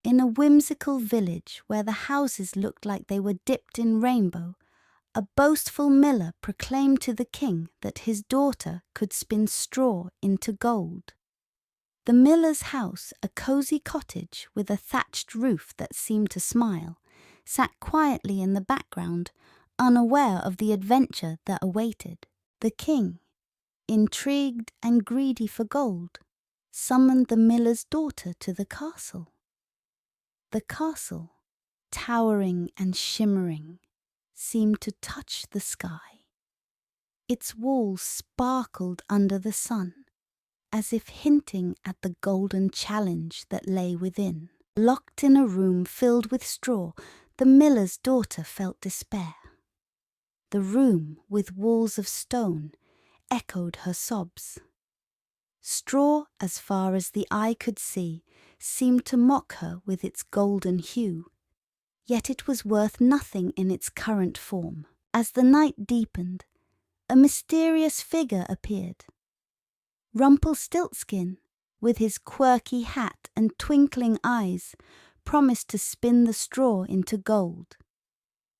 In a whimsical village where the houses looked like they were dipped in rainbow, a boastful miller proclaimed to the king that his daughter could spin straw into gold. The miller's house, a cozy cottage with a thatched roof that seemed to smile, sat quietly in the background, unaware of the adventure that awaited. The king, intrigued and greedy for gold, summoned the miller's daughter to the castle. The castle, towering and shimmering, seemed to touch the sky. Its walls sparkled under the sun, as if hinting at the golden challenge that lay within. Locked in a room filled with straw, the miller's daughter felt despair. The room, with walls of stone, echoed her sobs. Straw, as far as the eye could see, seemed to mock her with its golden hue, yet it was worth nothing in its current form. As the night deepened, a mysterious figure appeared. Rumpelstiltskin, with his quirky hat and twinkling eyes, promised to spin the straw into gold.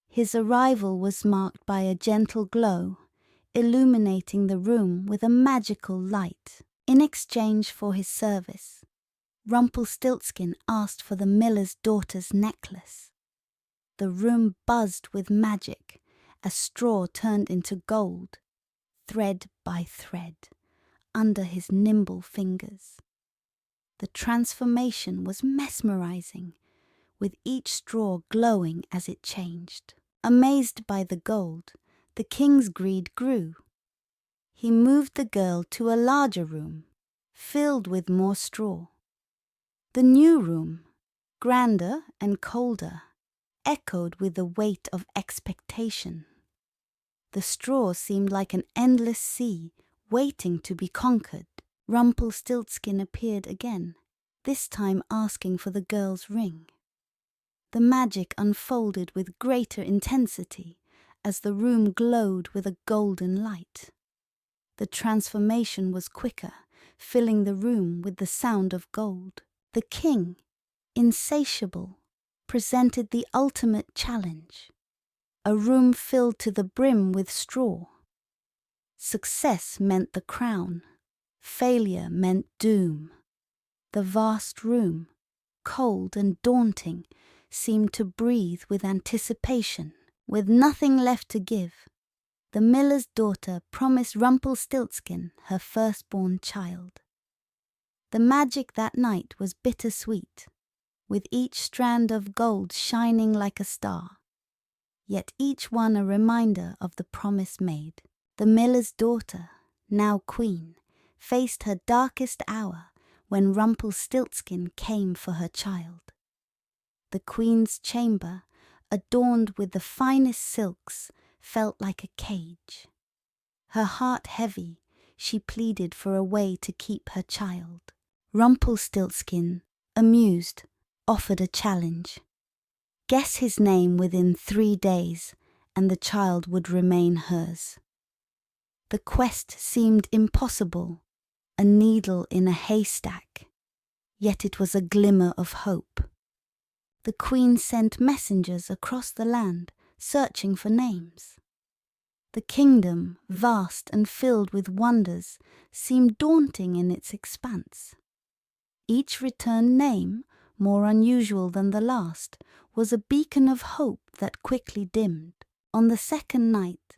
His arrival was marked by a gentle glow, illuminating the room with a magical light. In exchange for his service, Rumpelstiltskin asked for the miller's daughter's necklace. The room buzzed with magic as straw turned into gold, thread by thread, under his nimble fingers. The transformation was mesmerizing, with each straw glowing as it changed. Amazed by the gold, the king's greed grew. He moved the girl to a larger room, filled with more straw. The new room, grander and colder, echoed with the weight of expectation. The straw seemed like an endless sea waiting to be conquered. Rumpelstiltskin appeared again, this time asking for the girl's ring. The magic unfolded with greater intensity as the room glowed with a golden light. The transformation was quicker, filling the room with the sound of gold. The king, insatiable, presented the ultimate challenge, a room filled to the brim with straw. Success meant the crown, failure meant doom. The vast room, cold and daunting, seemed to breathe with anticipation. With nothing left to give, the miller's daughter promised Rumpelstiltskin her firstborn child. The magic that night was bittersweet, with each strand of gold shining like a star, yet each one a reminder of the promise made. The miller's daughter, now queen, faced her darkest hour when Rumpelstiltskin came for her child. The queen's chamber, adorned with the finest silks, felt like a cage. Her heart heavy, she pleaded for a way to keep her child. Rumpelstiltskin, amused, offered a challenge. Guess his name within 3 days, and the child would remain hers. The quest seemed impossible, a needle in a haystack, yet it was a glimmer of hope. The queen sent messengers across the land, searching for names. The kingdom, vast and filled with wonders, seemed daunting in its expanse. Each returned name, more unusual than the last, was a beacon of hope that quickly dimmed. On the second night,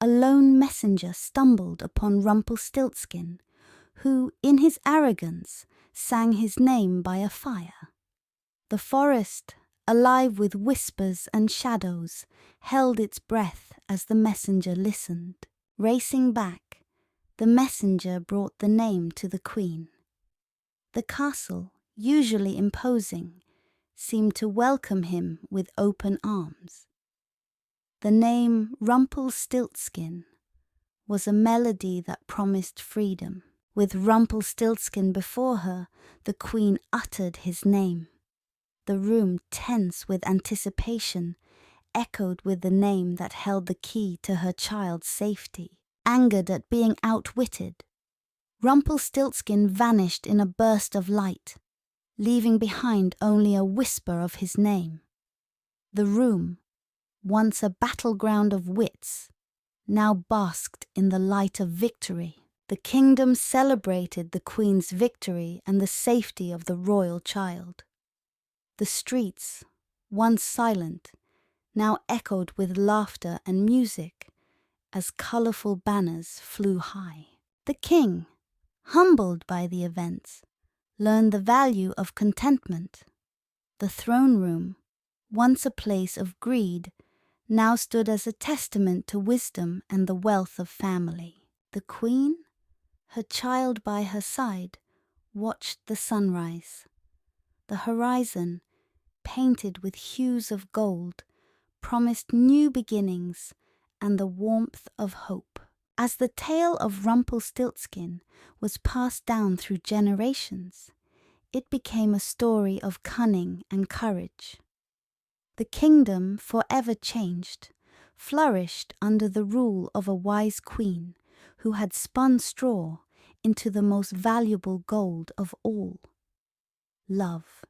a lone messenger stumbled upon Rumpelstiltskin, who, in his arrogance, sang his name by a fire. The forest, alive with whispers and shadows, held its breath as the messenger listened. Racing back, the messenger brought the name to the queen. The castle, usually imposing, seemed to welcome him with open arms. The name Rumpelstiltskin was a melody that promised freedom. With Rumpelstiltskin before her, the queen uttered his name. The room, tense with anticipation, echoed with the name that held the key to her child's safety. Angered at being outwitted, Rumpelstiltskin vanished in a burst of light, leaving behind only a whisper of his name. The room, once a battleground of wits, now basked in the light of victory. The kingdom celebrated the queen's victory and the safety of the royal child. The streets, once silent, now echoed with laughter and music as colorful banners flew high. The king, humbled by the events, learned the value of contentment. The throne room, once a place of greed, now stood as a testament to wisdom and the wealth of family. The queen, her child by her side, watched the sunrise. The horizon, painted with hues of gold, promised new beginnings and the warmth of hope. As the tale of Rumpelstiltskin was passed down through generations, it became a story of cunning and courage. The kingdom, forever changed, flourished under the rule of a wise queen who had spun straw into the most valuable gold of all: love.